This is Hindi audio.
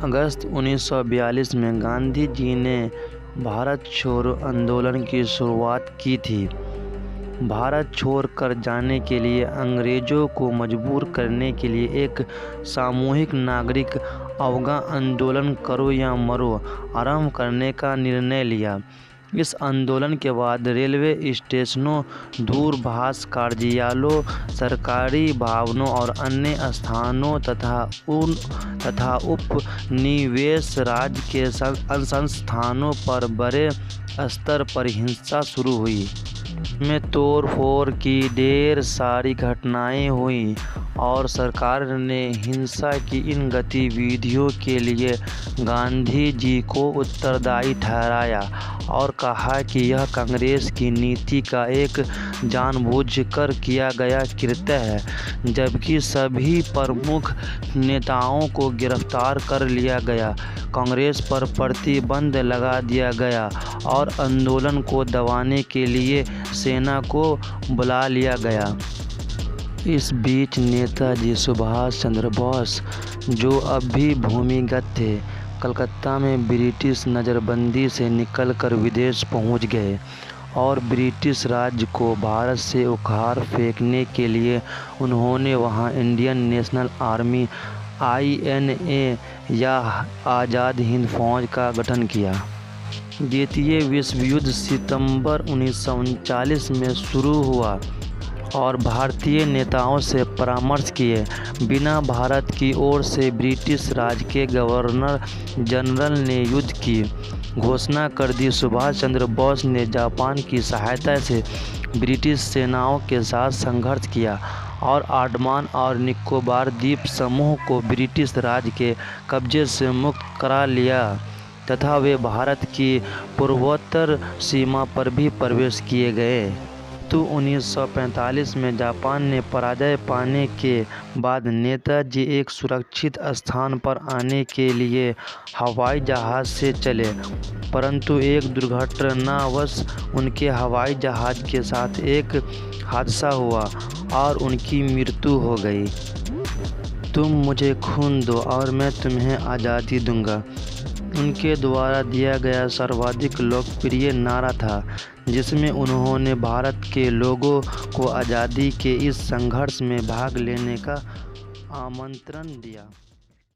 अगस्त 1942 में गांधी जी ने भारत छोड़ो आंदोलन की शुरुआत की थी। भारत छोड़कर जाने के लिए अंग्रेज़ों को मजबूर करने के लिए एक सामूहिक नागरिक अवज्ञा आंदोलन करो या मरो आरंभ करने का निर्णय लिया। इस आंदोलन के बाद रेलवे स्टेशनों, दूरभाष कार्यालयों, सरकारी भवनों और अन्य स्थानों तथा उपनिवेश राज के संस्थानों पर बड़े स्तर पर हिंसा शुरू हुई। में तोड़-फोड़ की ढेर सारी घटनाएं हुईं और सरकार ने हिंसा की इन गतिविधियों के लिए गांधी जी को उत्तरदायी ठहराया और कहा कि यह कांग्रेस की नीति का एक जानबूझकर किया गया कृत्य है, जबकि सभी प्रमुख नेताओं को गिरफ्तार कर लिया गया, कांग्रेस पर प्रतिबंध लगा दिया गया और आंदोलन को दबाने के लिए सेना को बुला लिया गया। इस बीच नेताजी सुभाष चंद्र बोस, जो अब भी भूमिगत थे, कलकत्ता में ब्रिटिश नज़रबंदी से निकलकर विदेश पहुंच गए और ब्रिटिश राज को भारत से उखाड़ फेंकने के लिए उन्होंने वहां इंडियन नेशनल आर्मी (INA) या आज़ाद हिंद फौज का गठन किया। द्वितीय विश्व युद्ध सितंबर 1939 में शुरू हुआ और भारतीय नेताओं से परामर्श किए बिना भारत की ओर से ब्रिटिश राज के गवर्नर जनरल ने युद्ध की घोषणा कर दी। सुभाष चंद्र बोस ने जापान की सहायता से ब्रिटिश सेनाओं के साथ संघर्ष किया और अंडमान और निकोबार द्वीप समूह को ब्रिटिश राज के कब्जे से मुक्त करा लिया तथा वे भारत की पूर्वोत्तर सीमा पर भी प्रवेश किए गए। तो 1945 में जापान ने पराजय पाने के बाद नेताजी एक सुरक्षित स्थान पर आने के लिए हवाई जहाज़ से चले, परंतु एक दुर्घटनावश उनके हवाई जहाज़ के साथ एक हादसा हुआ और उनकी मृत्यु हो गई। तुम मुझे खून दो और मैं तुम्हें आज़ादी दूंगा उनके द्वारा दिया गया सर्वाधिक लोकप्रिय नारा था, जिसमें उन्होंने भारत के लोगों को आज़ादी के इस संघर्ष में भाग लेने का आमंत्रण दिया।